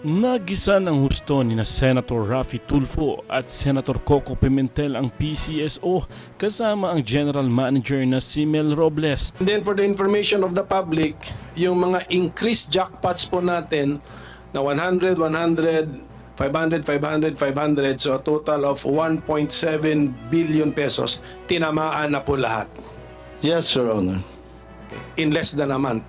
Nagisa ng husto ni na Senator Raffy Tulfo at Senator Coco Pimentel ang PCSO kasama ang General Manager na si Mel Robles. And then for the information of the public, yung mga increased jackpots po natin na 100, 100, 500, 500, 500, so a total of 1.7 billion pesos, tinamaan na po lahat Yes, Your Honor. in less than a month.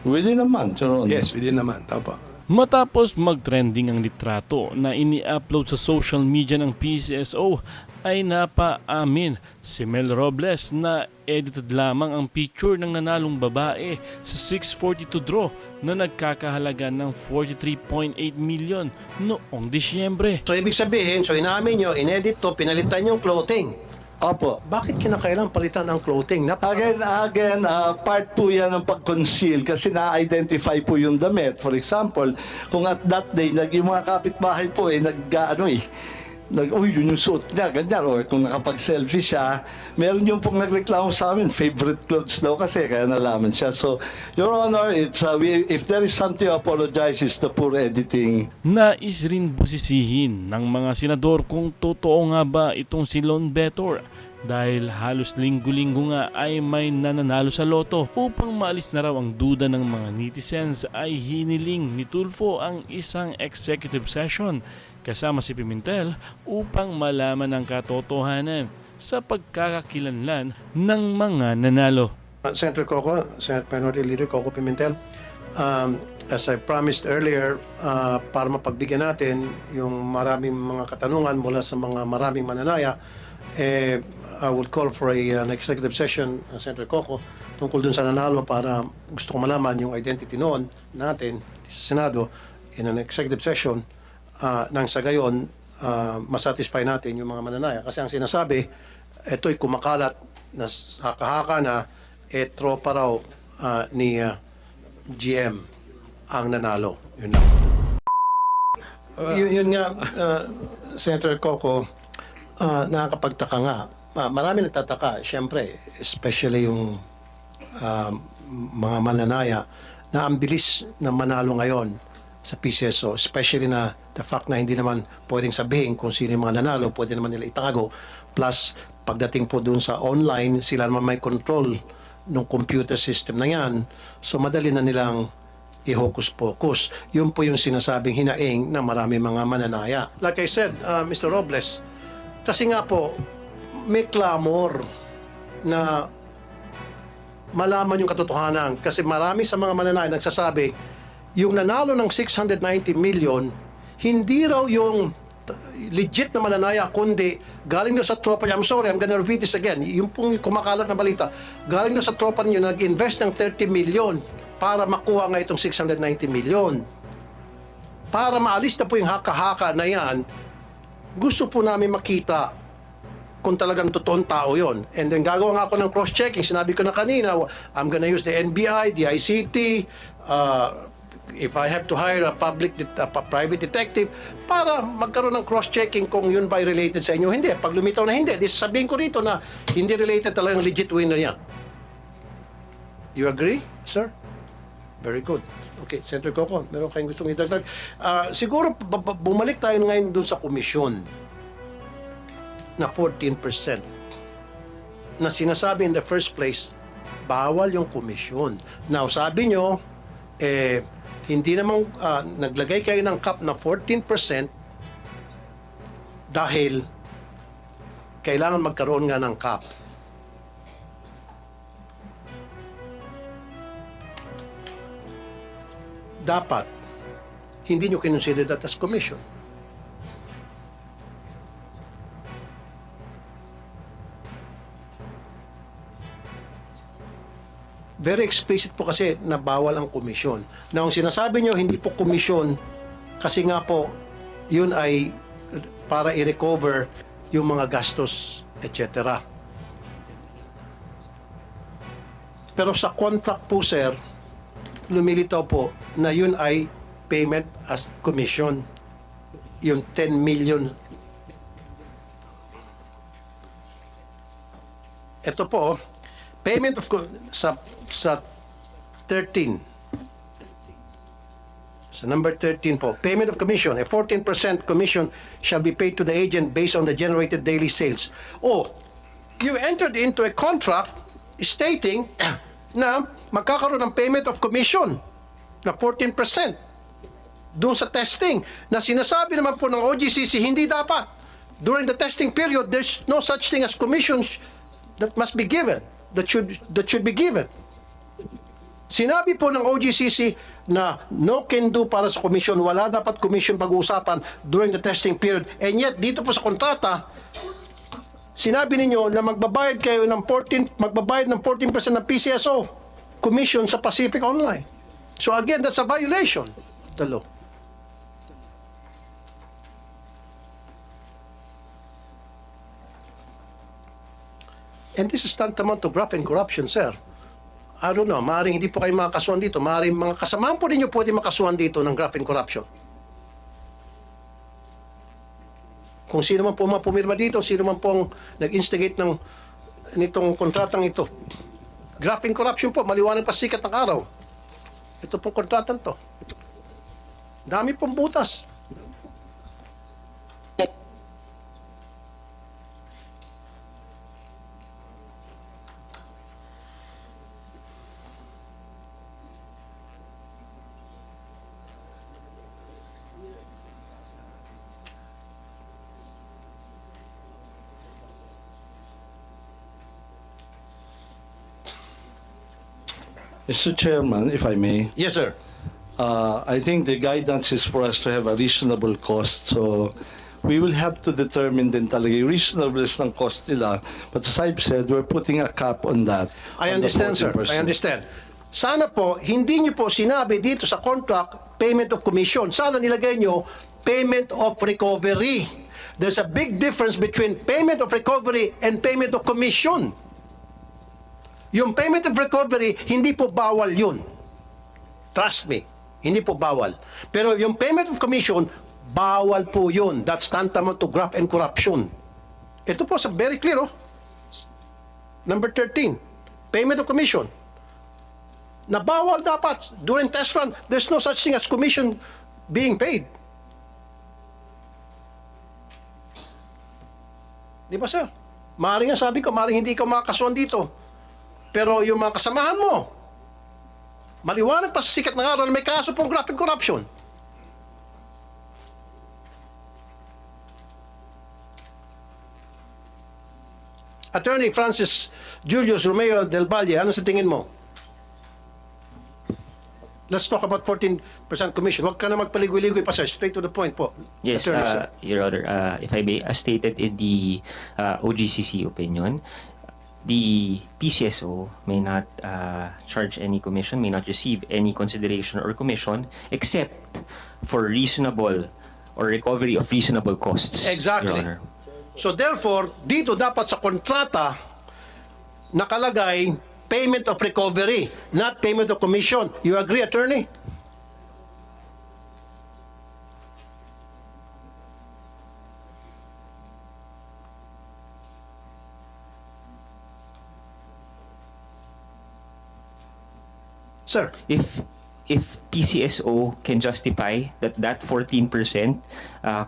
Within a month, Your Honor. Yes, within a month. Opo. Matapos mag-trending ang litrato na ini-upload sa social media ng PCSO ay napaamin si Mel Robles na edited lamang ang picture ng nanalong babae sa 642 draw na nagkakahalaga ng 43.8 million noong Disyembre. So ibig sabihin, so inamin nyo, inedit to, pinalitan yung clothing. Opo. Bakit kinakailangan palitan ang clothing? Again, part po yan ng pag-conceal kasi na-identify po yung damit. For example, kung at that day, yung mga kapitbahay po yun yung suot niya, ganyan. Or kung nakapag-selfie siya, meron yung pong nagreklamo sa amin, favorite clothes daw kasi, kaya nalaman siya. So, Your Honor, if there is something to apologize, it's the poor editing. Nais rin busisihin ng mga senador kung totoo nga ba itong si Lon Betor dahil halos linggo-linggo nga ay may nananalo sa loto. Upang maalis na raw ang duda ng mga netizens ay hiniling ni Tulfo ang isang executive session kasama si Pimentel upang malaman ang katotohanan sa pagkakakilanlan ng mga nanalo. Senator Coco, Senate Minority Leader Coco Pimentel, as I promised earlier, para mapagbigyan natin yung maraming mga katanungan mula sa mga maraming mananaya, I will call for an executive session, Senator Coco, tungkol dun sa nanalo para gusto ko malaman yung identity noon natin sa Senado in an executive session nang sa gayon masatisfy natin yung mga mananaya. Kasi ang sinasabi, ito'y kumakalat na haka-haka na tropa raw ni GM ang nanalo. Yun lang. Yun nga, Senator Coco, nakakapagtaka nga. Marami nagtataka, siyempre, especially yung mga mananaya na ang bilis na manalo ngayon sa PCSO, especially na the fact na hindi naman pwedeng sabihin kung sino yung mga nanalo, pwede naman nila itago. Plus, pagdating po dun sa online, sila naman may control ng computer system na yan. So, madali na nilang i-hocus-pocus. Yun po yung sinasabing hinaing ng marami mga mananaya. Like I said, Mr. Robles, kasi nga po, may clamor na malaman yung katotohanan. Kasi marami sa mga mananaya nagsasabi, yung nanalo ng 690 million, hindi raw yung legit na mananaya, kundi galing daw sa tropa niya. I'm sorry, I'm gonna repeat this again. Yung pong kumakalat na balita, galing daw sa tropa niyo na nag-invest ng 30 million para makuha nga itong 690 million. Para maalis na po yung haka-haka na yan, gusto po namin makita kung talagang totoong tao yon. And then gagawa nga ako ng cross-checking. Sinabi ko na kanina, I'm gonna use the NBI, the ICT, if I have to hire a private detective para magkaroon ng cross-checking kung yun ba related sa inyo. Hindi. Pag lumitaw na hindi, sabihin ko rito na hindi related, talagang legit winner yan. You agree, sir? Very good. Okay, Senator Coco, meron kayong gustong idagdag. Siguro, bumalik tayo ngayon dun sa komisyon na 14% na sinasabi in the first place, bawal yung komisyon. Now, sabi nyo, hindi namang naglagay kayo ng cap na 14% dahil kailangan magkaroon nga ng cap. Dapat, hindi nyo kinonsider that as commission. Very explicit po kasi na bawal ang komisyon. Na ang sinasabi nyo, hindi po komisyon kasi nga po, yun ay para i-recover yung mga gastos, etc. Pero sa contract po, sir, lumilitaw po na yun ay payment as commission. Yung 10 million. Ito po, payment of sa 13. So number 13 po, payment of commission. A 14% commission shall be paid to the agent based on the generated daily sales. Oh, you entered into a contract stating na magkakaroon ng payment of commission na 14% doon sa testing na sinasabi naman po ng OGCC hindi dapat. During the testing period, there's no such thing as commissions that must be given, that should be given. Sinabi po ng OGCC na no can do para sa commission, wala dapat commission pag-uusapan during the testing period. And yet, dito po sa kontrata, sinabi ninyo na magbabayad kayo ng 14% ng PCSO commission sa Pacific Online. So again, that's a violation of the law. And this is tantamount to graft and corruption, sir. I don't know, maaaring hindi po kayo makakasuhan dito. Maaaring mga kasamahan po ninyo pwede makasuhan dito ng graft and corruption. Kung sino man po pumirma dito, sino man pong nag-instigate nitong kontratang ito. Graft and corruption po, maliwanag pa sikat ng araw. Ito pong kontratang to. Dami pong butas. Mr. Chairman, if I may, Yes, sir. I think the guidance is for us to have a reasonable cost. So we will have to determine din talaga yung reasonableness ng cost nila. But as I've said, we're putting a cap on that. I on the understand, sir. 14%. I understand. Sana po, hindi niyo po sinabi dito sa contract, payment of commission. Sana nilagay niyo, payment of recovery. There's a big difference between payment of recovery and payment of commission. Yung payment of recovery, hindi po bawal yun. Trust me, hindi po bawal. Pero yung payment of commission, bawal po yun. That's tantamount to graft and corruption. Ito po, very clear, oh. Number 13, payment of commission. Na bawal dapat. During test run, there's no such thing as commission being paid. Di ba, sir? Maaaring nga sabi ko, maaaring hindi ka makakasuhan dito. Pero yung mga kasamahan mo, maliwanag pa sa sikat ng araw na may kaso pong graft and corruption. Attorney Francis Julius Romeo del Valle, ano sa tingin mo? Let's talk about 14% commission. Huwag ka na magpaligoy-ligoy pa, sir. Straight to the point po. Yes, Attorney, sir. Your Honor, if I may, as stated in the OGCC opinion, the PCSO may not charge any commission, may not receive any consideration or commission except for reasonable or recovery of reasonable costs. Exactly. Your Honor. So therefore, dito dapat sa kontrata nakalagay payment of recovery, not payment of commission. You agree, attorney? Sir, If PCSO can justify that 14%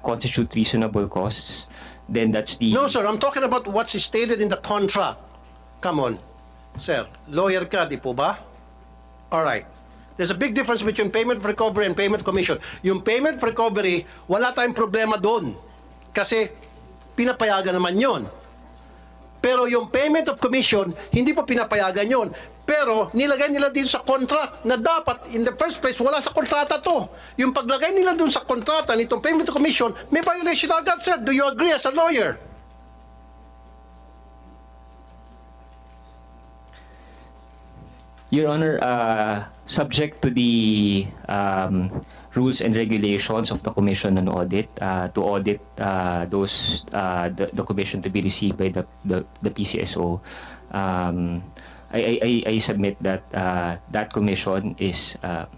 constitute reasonable costs, then that's the no sir, I'm talking about what's stated in the contract. Come on. Sir, lawyer ka, di po ba? Alright. There's a big difference between payment of recovery and payment of commission. Yung payment of recovery, wala tayong problema doon. Kasi pinapayagan naman yon. Pero yung payment of commission, hindi pa pinapayagan yon. Pero nilagay nila din sa contract na dapat, in the first place, wala sa kontrata to. Yung paglagay nila dun sa kontrata nitong payment of commission, may violation agad, sir. Do you agree as a lawyer? Your Honor, subject to the rules and regulations of the Commission on Audit, to audit the commission to be received by the PCSO, I submit that that commission is not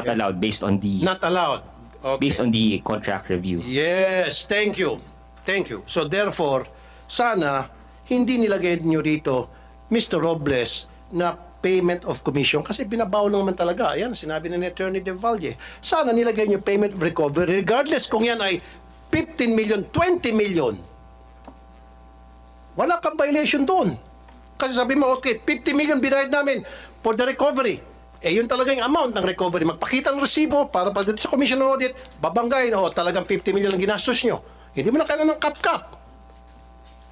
Okay. allowed based on the Not allowed. Okay. based on the contract review. Yes, thank you. Thank you. So therefore, sana hindi nilagay niyo dito, Mr. Robles, na payment of commission kasi binabawal naman talaga. Ayan, sinabi ni Attorney De Valle. Sana nilagay niyo payment of recovery regardless kung yan ay 15 million, 20 million. Wala kang violation doon. Kasi sabi mo, okay, 50 million binayad namin for the recovery. Eh, yun talaga yung amount ng recovery. Magpakita ng resibo para pagdating sa commission ng audit, babanggain, talagang 50 million ang ginastos nyo. Hindi mo na kailangan ng cap-cap.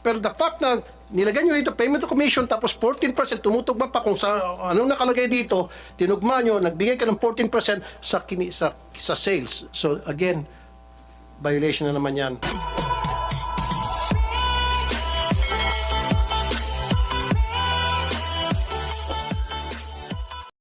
Pero the fact na nilagay nyo dito payment to commission tapos 14% tumutugma pa kung sa anong nakalagay dito, tinugma nyo, nagbigay ka ng 14% sa sales. So again, violation na naman yan.